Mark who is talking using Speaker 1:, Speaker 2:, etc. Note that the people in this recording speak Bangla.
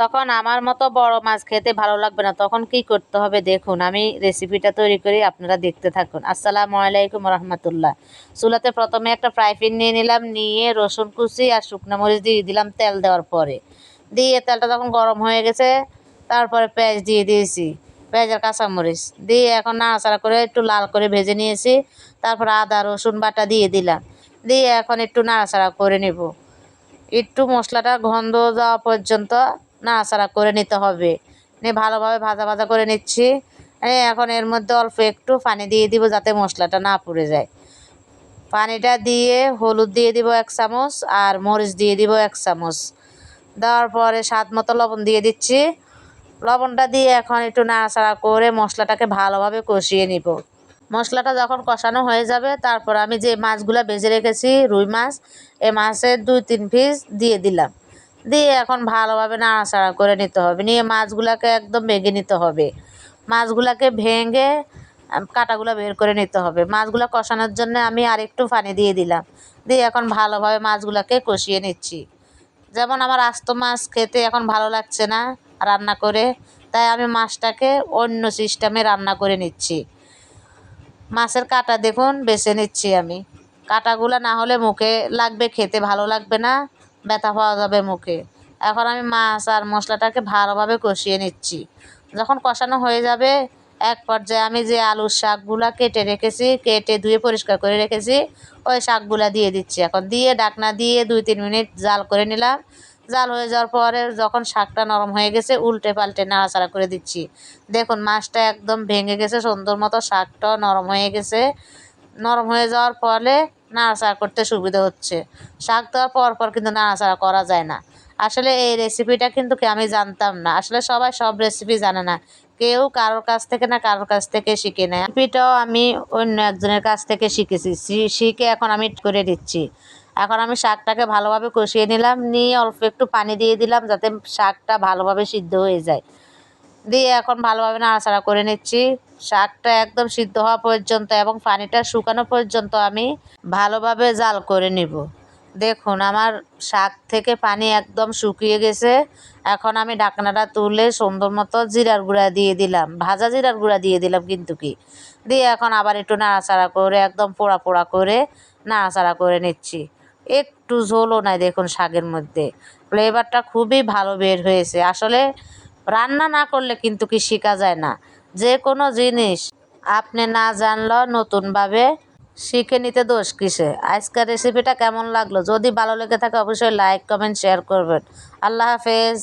Speaker 1: তখন আমার মতো বড় মাছ খেতে ভালো লাগবে না, তখন কি করতে হবে দেখুন, আমি রেসিপিটা তৈরি করি, আপনারা দেখতে থাকুন। আসসালামু আলাইকুম রহমতুল্লাহ। চুলাতে প্রথমে একটা ফ্রাই প্যান নিয়ে নিলাম, নিয়ে রসুন কুচি আর শুকনো মরিচ দিয়ে দিলাম তেল দেওয়ার পরে। দিয়ে তেলটা যখন গরম হয়ে গেছে, তারপরে পেঁয়াজ দিয়ে দিয়েছি, পেঁয়াজ আর কাঁচামরিচ দিয়ে এখন নাড়াচাড়া করে একটু লাল করে ভেজে নিয়েছি। তারপর আদা রসুন বাটা দিয়ে দিলাম, দিয়ে এখন একটু নাড়াচাড়া করে নেব। একটু মশলাটা গন্ধ যাওয়া পর্যন্ত নাড়াচাড়া করে নিতে হবে। নিয়ে ভালোভাবে ভাজা ভাজা করে নিচ্ছি। এখন এর মধ্যে অল্প একটু পানি দিয়ে দিব যাতে মশলাটা না পুড়ে যায়। পানিটা দিয়ে হলুদ দিয়ে দিব 1 চামচ আর মরিচ দিয়ে দিব 1 চামচ। দেওয়ার পরে স্বাদ মতো লবণ দিয়ে দিচ্ছি। লবণটা দিয়ে এখন একটু নাড়াচাড়া করে মশলাটাকে ভালোভাবে কষিয়ে নিব। মশলাটা যখন কষানো হয়ে যাবে, তারপর আমি যে মাছগুলো ভেজে রেখেছি রুই মাছ, এই মাছের 2-3 পিস দিয়ে দিলাম। দিয়ে এখন ভালোভাবে নাড়াচাড়া করে নিতে হবে, নিয়ে মাছগুলোকে একদম ভেঙে নিতে হবে। মাছগুলোকে ভেঙে কাঁটাগুলো বের করে নিতে হবে। মাছগুলো কষানোর জন্য আমি আরেকটু পানি দিয়ে দিলাম, দিয়ে এখন ভালোভাবে মাছগুলোকে কষিয়ে নিচ্ছি। যেমন আমার আস্ত মাছ খেতে এখন ভালো লাগছে না রান্না করে, তাই আমি মাছটাকে অন্য সিস্টেমে রান্না করে নিচ্ছি। মাছের কাঁটা দেখুন বেছে নিচ্ছি আমি। কাঁটাগুলো না হলে মুখে লাগবে, খেতে ভালো লাগবে না, ব্যথা পাওয়া যাবে মুখে। এখন আমি মাছ আর মশলাটাকে ভালোভাবে কষিয়ে নিচ্ছি। যখন কষানো হয়ে যাবে, এক পর্যায়ে আমি যে আলুর শাকগুলো কেটে ধুয়ে পরিষ্কার করে রেখেছি, ওই শাকগুলো দিয়ে দিচ্ছি। এখন দিয়ে ঢাকনা দিয়ে 2-3 মিনিট জাল করে নিলাম। জাল হয়ে যাওয়ার পরে যখন শাকটা নরম হয়ে গেছে, উল্টে পাল্টে নাড়াচাড়া করে দিচ্ছি। দেখুন মাছটা একদম ভেঙে গেছে সুন্দর মতো, শাকটাও নরম হয়ে গেছে। নরম হয়ে যাওয়ার ফলে নাড়াচাড়া করতে সুবিধা হচ্ছে। শাক দেওয়ার পর কিন্তু নাড়াচাড়া করা যায় না। আসলে এই রেসিপিটা কিন্তু আমি জানতাম না। আসলে সবাই সব রেসিপি জানে না, কেউ কারোর কাছ থেকে না কারোর কাছ থেকে শিখে নেয়। রেসিপিটাও আমি অন্য একজনের কাছ থেকে শিখেছি, শিখে এখন আমি করে দিচ্ছি। এখন আমি শাকটাকে ভালোভাবে কষিয়ে নিলাম, নিয়ে অল্প একটু পানি দিয়ে দিলাম যাতে শাকটা ভালোভাবে সিদ্ধ হয়ে যায়। দিয়ে এখন ভালোভাবে নাড়াচাড়া করে নিচ্ছি। শাকটা একদম সিদ্ধ হওয়া পর্যন্ত এবং পানিটা শুকানো পর্যন্ত আমি ভালোভাবে জাল করে নিব। দেখুন আমার শাক থেকে পানি একদম শুকিয়ে গেছে। এখন আমি ঢাকনাটা তুলে সুন্দর মতো জিরার গুঁড়া দিয়ে দিলাম, ভাজা জিরার গুঁড়া দিয়ে দিলাম কিন্তু দিয়ে এখন আবার একটু নাড়াচাড়া করে একদম পোড়া পোড়া করে নাড়াচাড়া করে নিচ্ছি। একটু ঝোলও নাই দেখুন শাকের মধ্যে, ফ্লেভারটা খুবই ভালো বের হয়েছে। আসলে রান্না না করলে কিন্তু শেখা যায় না। যে কোনো জিনিস আপনি না জানলেও নতুনভাবে শিখে নিতে দোষ কিসে। আজকের রেসিপিটা কেমন লাগলো? যদি ভালো লেগে থাকে অবশ্যই লাইক কমেন্ট শেয়ার করবেন। আল্লাহ হাফেজ।